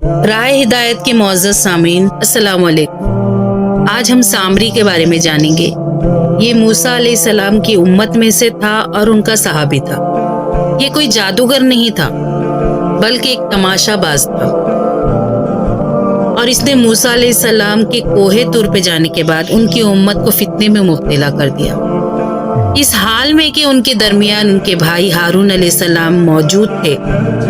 راہ ہدایت کے معزز سامعین، السلام علیکم۔ آج ہم سامری کے بارے میں جانیں گے۔ یہ موسیٰ علیہ السلام کی امت میں سے تھا اور ان کا صحابی تھا۔ یہ کوئی جادوگر نہیں تھا بلکہ ایک تماشا باز تھا، اور اس نے موسیٰ علیہ السلام کے کوہ طور پہ جانے کے بعد ان کی امت کو فتنے میں مبتلا کر دیا، اس حال میں کہ ان کے درمیان ان کے بھائی ہارون علیہ السلام موجود تھے،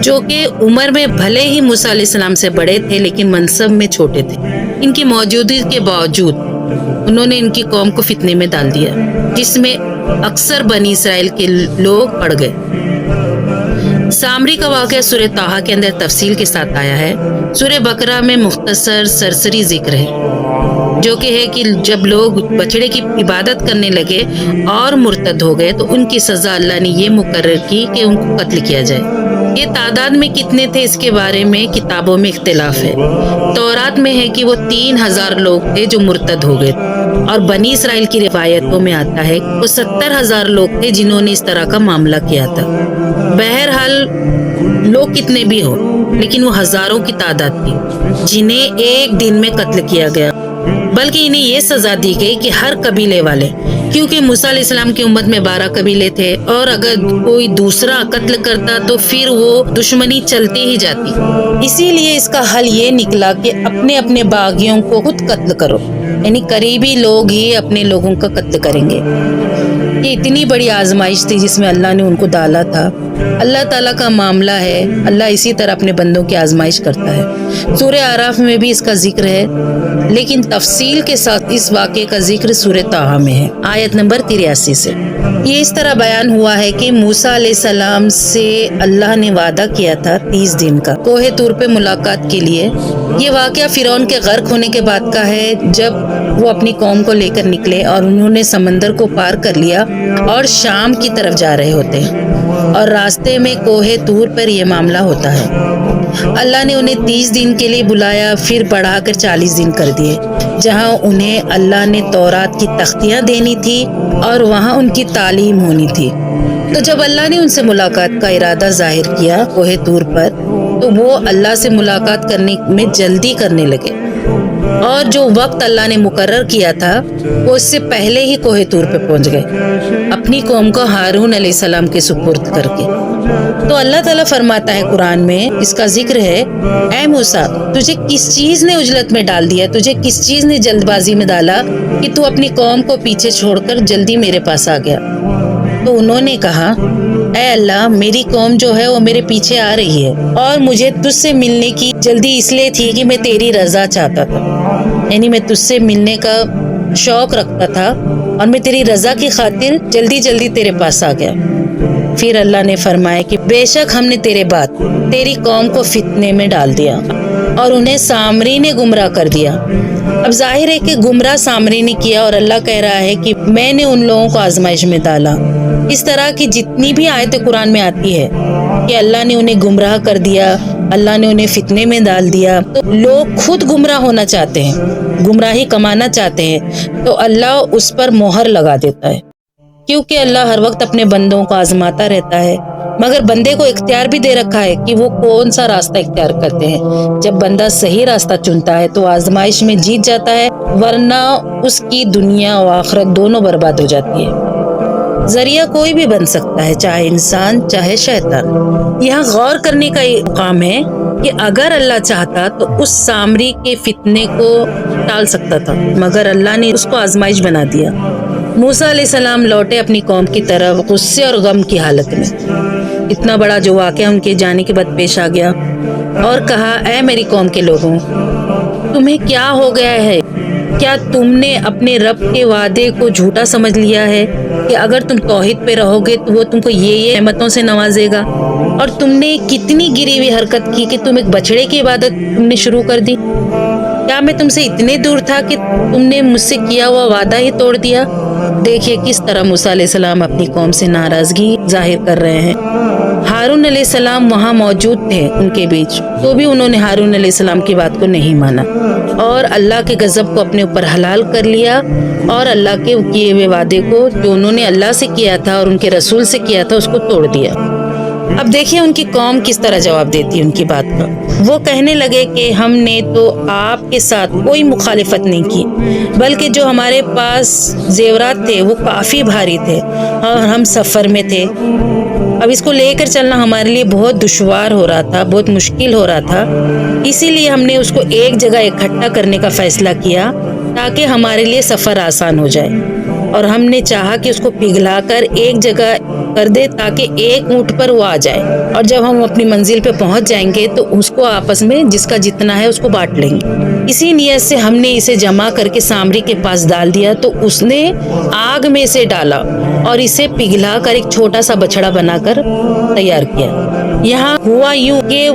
جو کہ عمر میں بھلے ہی موسیٰ علیہ السلام سے بڑے تھے لیکن منصب میں چھوٹے تھے۔ ان کی موجودگی کے باوجود انہوں نے ان کی قوم کو فتنے میں ڈال دیا، جس میں اکثر بنی اسرائیل کے لوگ پڑ گئے۔ سامری کا واقعہ سورہ طٰہٰ کے اندر تفصیل کے ساتھ آیا ہے۔ سورہ بقرہ میں مختصر سرسری ذکر ہے، جو کہ ہے کہ جب لوگ بچڑے کی عبادت کرنے لگے اور مرتد ہو گئے تو ان کی سزا اللہ نے یہ مقرر کی کہ ان کو قتل کیا جائے۔ یہ تعداد میں کتنے تھے اس کے بارے میں کتابوں میں اختلاف ہے۔ تورات میں ہے کہ وہ 3000 لوگ تھے جو مرتد ہو گئے، اور بنی اسرائیل کی روایتوں میں آتا ہے کہ وہ 70,000 لوگ تھے جنہوں نے اس طرح کا معاملہ کیا تھا۔ بہرحال لوگ کتنے بھی ہو، لیکن وہ ہزاروں کی تعداد تھی جنہیں ایک دن میں قتل کیا گیا، بلکہ انہیں یہ سزا دی گئی کہ ہر قبیلے والے، کیونکہ موسیٰ علیہ السلام کی امت میں 12 قبیلے تھے، اور اگر کوئی دوسرا قتل کرتا تو پھر وہ دشمنی چلتی ہی جاتی۔ اسی لیے اس کا حل یہ نکلا کہ اپنے اپنے باغیوں کو خود قتل کرو، یعنی قریبی لوگ ہی اپنے لوگوں کا قتل کریں گے۔ یہ اتنی بڑی آزمائش تھی جس میں اللہ نے ان کو ڈالا تھا۔ اللہ تعالیٰ کا معاملہ ہے، اللہ اسی طرح اپنے بندوں کی آزمائش کرتا ہے۔ سورہ اعراف میں بھی اس کا ذکر ہے، لیکن تفصیل کے ساتھ اس واقعے کا ذکر سورہ طٰہٰ میں ہے، آیت نمبر 83 سے۔ یہ اس طرح بیان ہوا ہے کہ موسیٰ علیہ السلام سے اللہ نے وعدہ کیا تھا 30 دن کا کوہ طور پہ ملاقات کے لیے۔ یہ واقعہ فرعون کے غرق ہونے کے بعد کا ہے، جب وہ اپنی قوم کو لے کر نکلے اور انہوں نے سمندر کو پار کر لیا اور شام کی طرف جا رہے ہوتے ہیں، اور راستے میں کوہ طور پر یہ معاملہ ہوتا ہے۔ اللہ نے انہیں 30 دن کے لیے بلایا، پھر بڑھا کر 40 دن کر دیے، جہاں انہیں اللہ نے تورات کی تختیاں دینی تھی اور وہاں ان کی تعلیم ہونی تھی۔ تو جب اللہ نے ان سے ملاقات کا ارادہ ظاہر کیا کوہ طور پر، تو وہ اللہ سے ملاقات کرنے میں جلدی کرنے لگے، اور جو وقت اللہ نے مقرر کیا تھا وہ اس سے پہلے ہی کوہ طور پہ پہنچ گئے، اپنی قوم کو ہارون علیہ السلام کے سپرد کر کے۔ تو اللہ تعالیٰ فرماتا ہے قرآن میں، اس کا ذکر ہے، اے موسیٰ، تجھے کس چیز نے عجلت میں ڈال دیا، تجھے کس چیز نے جلد بازی میں ڈالا کہ تو اپنی قوم کو پیچھے چھوڑ کر جلدی میرے پاس آ گیا؟ تو انہوں نے کہا، اے اللہ، میری قوم جو ہے وہ میرے پیچھے آ رہی ہے، اور مجھے تجھ سے ملنے کی جلدی اس لیے تھی کہ میں تیری رضا چاہتا تھا، یعنی میں تجھ سے ملنے کا شوق رکھتا تھا، اور میں تیری رضا کی خاطر جلدی جلدی تیرے پاس آ گیا۔ پھر اللہ نے فرمایا کہ بے شک ہم نے تیرے بعد تیری قوم کو فتنے میں ڈال دیا اور انہیں سامری نے گمراہ کر دیا۔ اب ظاہر ہے کہ گمراہ سامری نے کیا، اور اللہ کہہ رہا ہے کہ میں نے ان لوگوں کو آزمائش میں ڈالا۔ اس طرح کی جتنی بھی آیتیں قرآن میں آتی ہے کہ اللہ نے انہیں گمراہ کر دیا، اللہ نے انہیں فتنے میں ڈال دیا، تو لوگ خود گمراہ ہونا چاہتے ہیں، گمراہی کمانا چاہتے ہیں، تو اللہ اس پر مہر لگا دیتا ہے، کیونکہ اللہ ہر وقت اپنے بندوں کو آزماتا رہتا ہے، مگر بندے کو اختیار بھی دے رکھا ہے کہ وہ کون سا راستہ اختیار کرتے ہیں۔ جب بندہ صحیح راستہ چنتا ہے تو آزمائش میں جیت جاتا ہے، ورنہ اس کی دنیا و آخرت دونوں برباد ہو جاتی ہے۔ ذریعہ کوئی بھی بن سکتا ہے، چاہے انسان چاہے شیطان۔ یہاں غور کرنے کا یہ مقام ہے کہ اگر اللہ چاہتا تو اس سامری کے فتنے کو ٹال سکتا تھا، مگر اللہ نے اس کو آزمائش بنا دیا۔ موسیٰ علیہ السلام لوٹے اپنی قوم کی طرف غصے اور غم کی حالت میں۔ اتنا بڑا جو واقعہ ان کے جانے کے بعد پیش آ گیا، اور کہا، اے میری قوم کے لوگوں، تمہیں کیا ہو گیا ہے؟ کیا تم نے اپنے رب کے وعدے کو جھوٹا سمجھ لیا ہے کہ اگر تم توحید پہ رہو گے تو وہ تم کو یہ نعمتوں سے نوازے گا؟ اور تم نے کتنی گری ہوئی حرکت کی کہ تم ایک بچڑے کی عبادت تم نے شروع کر دی۔ کیا میں تم سے اتنے دور تھا کہ تم نے مجھ سے کیا ہوا وعدہ ہی توڑ دیا؟ دیکھیے کس طرح موسیٰ علیہ السلام اپنی قوم سے ناراضگی ظاہر کر رہے ہیں۔ ہارون علیہ السلام وہاں موجود تھے ان کے بیچ، تو بھی انہوں نے ہارون علیہ السلام کی بات کو نہیں مانا، اور اللہ کے غضب کو اپنے اوپر حلال کر لیا، اور اللہ کے کیے ہوئے وعدے کو جو انہوں نے اللہ سے کیا تھا اور ان کے رسول سے کیا تھا اس کو توڑ دیا۔ اب دیکھیے ان کی قوم کس طرح جواب دیتی ہے ان کی بات کا۔ وہ کہنے لگے کہ ہم نے تو آپ کے ساتھ کوئی مخالفت نہیں کی، بلکہ جو ہمارے پاس زیورات تھے وہ کافی بھاری تھے اور ہم سفر میں تھے۔ اب اس کو لے کر چلنا ہمارے لیے بہت دشوار ہو رہا تھا، بہت مشکل ہو رہا تھا، اسی لیے ہم نے اس کو ایک جگہ اکٹھا کرنے کا فیصلہ کیا تاکہ ہمارے لیے سفر آسان ہو جائے، اور ہم نے چاہا کہ اس کو پگھلا کر ایک جگہ کر دے تاکہ ایک اونٹ پر وہ آ جائے، اور جب ہم اپنی منزل پہ پہنچ جائیں گے تو اس کو آپس میں جس کا جتنا ہے اس کو بانٹ لیں گے۔ اسی نیت سے ہم نے اسے جمع کر کے سامری کے پاس ڈال دیا، تو اس نے آگ میں سے ڈالا اور اسے پگھلا کر ایک چھوٹا سا بچڑا بنا کر تیار کیا۔ یہاں ہوا یوں کہ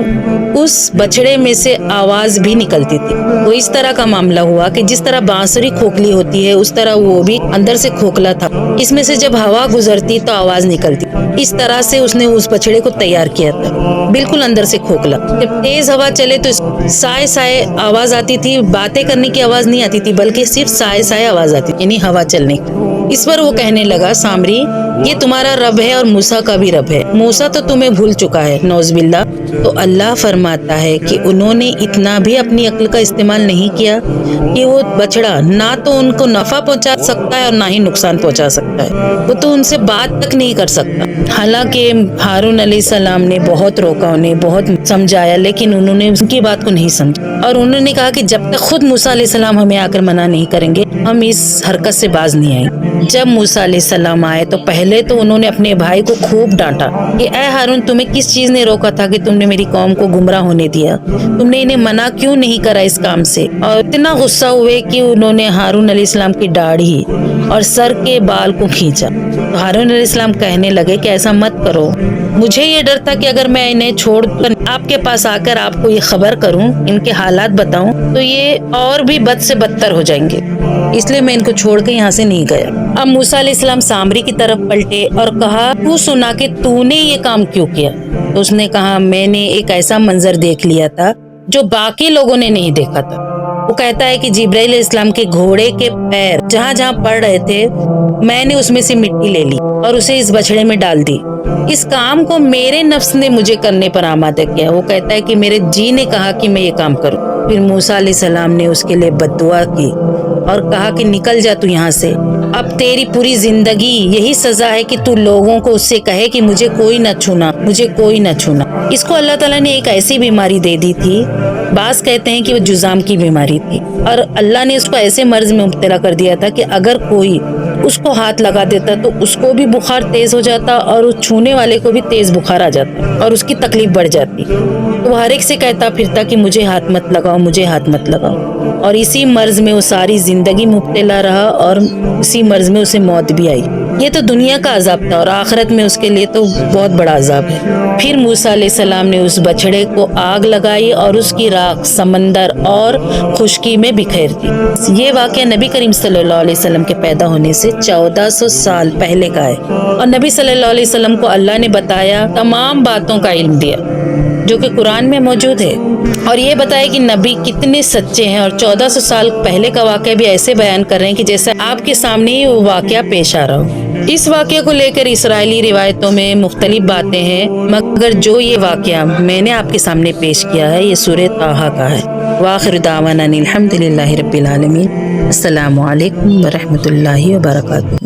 اس بچڑے میں سے آواز بھی نکلتی تھی۔ وہ اس طرح کا معاملہ ہوا کہ جس طرح بانسری کھوکھلی ہوتی ہے اس طرح وہ بھی اندر سے کھوکھلا تھا، اس میں سے جب ہوا گزرتی تو آواز نکلتی۔ اس طرح سے اس نے اس بچڑے کو تیار کیا تھا، بالکل اندر سے کھوکھلا۔ جب تیز ہوا چلے تو سائے سائے آواز آتی تھی، باتیں کرنے کی آواز نہیں آتی تھی بلکہ صرف سائے سائے آواز آتی تھی، یعنی ہوا چلنے کی۔ اس پر وہ کہنے لگا، سامری یہ تمہارا رب ہے اور موسیٰ کا بھی رب ہے، موسیٰ تو تمہیں بھول چکا ہے، نعوذ باللہ۔ تو اللہ فرماتا ہے کہ انہوں نے اتنا بھی اپنی عقل کا استعمال نہیں کیا کہ وہ بچڑا نہ تو ان کو نفع پہنچا سکتا ہے اور نہ ہی نقصان پہنچا سکتا ہے، وہ تو ان سے بات تک نہیں کر سکتا۔ حالانکہ ہارون علیہ السلام نے بہت روکا، انہیں بہت سمجھایا، لیکن انہوں نے ان کی بات کو نہیں سمجھا، اور انہوں نے کہا کہ جب تک خود موسیٰ علیہ السلام ہمیں آ کر منع نہیں کریں گے ہم اس حرکت سے باز نہیں آئیں گے۔ جب موسیٰ علیہ السلام آئے تو پہلے تو انہوں نے اپنے بھائی کو خوب ڈانٹا کہ اے ہارون، تمہیں کس چیز نے روکا تھا کہ تم نے میری قوم کو گمراہ ہونے دیا؟ تم نے انہیں منع کیوں نہیں کرا اس کام سے؟ اور اتنا غصہ ہوئے کہ انہوں نے ہارون علیہ السلام کی داڑھی اور سر کے بال کو کھینچا۔ تو ہارون علیہ السلام کہنے لگے کہ ایسا مت کرو، مجھے یہ ڈر تھا کہ اگر میں انہیں چھوڑ کر آپ کے پاس آ کر آپ کو یہ خبر کروں، ان کے حالات بتاؤں تو یہ اور بھی بد سے بدتر ہو جائیں گے، اس لیے میں ان کو چھوڑ کے یہاں سے نہیں گیا۔ اب موسیٰ علیہ السلام سامری کی طرف پلٹے اور کہا، تو سنا کہ تو نے یہ کام کیوں کیا؟ تو اس نے کہا، میں نے ایک ایسا منظر دیکھ لیا تھا جو باقی لوگوں نے نہیں دیکھا تھا۔ وہ کہتا ہے کہ جبرائیل علیہ السلام کے گھوڑے کے پیر جہاں جہاں پڑ رہے تھے میں نے اس میں سے مٹی لے لی اور اسے اس بچڑے میں ڈال دی۔ اس کام کو میرے نفس نے مجھے کرنے پر آمادہ کیا۔ وہ کہتا ہے کہ میرے جی نے کہا کہ میں یہ کام کروں۔ پھر موسیٰ علیہ السلام نے اس کے لیے بد دعا کی اور کہا کہ نکل جا تو یہاں سے، اب تیری پوری زندگی یہی سزا ہے کہ تو لوگوں کو اس سے کہے کہ مجھے کوئی نہ چھونا، مجھے کوئی نہ چھونا۔ اس کو اللہ تعالیٰ نے ایک ایسی بیماری دے دی تھی، بعض کہتے ہیں کہ وہ جذام کی بیماری تھی، اور اللہ نے اس کو ایسے مرض میں مبتلا کر دیا تھا کہ اگر کوئی اس کو ہاتھ لگا دیتا تو اس کو بھی بخار تیز ہو جاتا اور اس چھونے والے کو بھی تیز بخار آ جاتا اور اس کی تکلیف بڑھ جاتی۔ وہ ہر ایک سے کہتا پھرتا کہ مجھے ہاتھ مت لگاؤ، مجھے ہاتھ مت لگاؤ، اور اسی مرض میں وہ ساری زندگی مبتلا رہا اور اسی مرض میں اسے موت بھی آئی۔ یہ تو دنیا کا عذاب تھا اور آخرت میں اس کے لیے تو بہت بڑا عذاب ہے۔ پھر موسیٰ علیہ السلام نے اس بچڑے کو آگ لگائی اور اس کی راکھ سمندر اور خشکی میں بکھیر دی۔ یہ واقعہ نبی کریم صلی اللہ علیہ وسلم کے پیدا ہونے سے 1400 سال پہلے کا ہے، اور نبی صلی اللہ علیہ وسلم کو اللہ نے بتایا تمام باتوں کا علم دیا جو کہ قرآن میں موجود ہے، اور یہ بتایا کہ نبی کتنے سچے ہیں، اور 1400 سال پہلے کا واقعہ بھی ایسے بیان کر رہے ہیں کہ جیسے آپ کے سامنے ہی وہ واقعہ پیش آ رہا ہو۔ اس واقعے کو لے کر اسرائیلی روایتوں میں مختلف باتیں ہیں، مگر جو یہ واقعہ میں نے آپ کے سامنے پیش کیا ہے یہ سورہ طٰہٰ کا ہے۔ وآخر دعوانا الحمد للہ رب العالمین۔ السلام علیکم ورحمۃ اللہ وبرکاتہ۔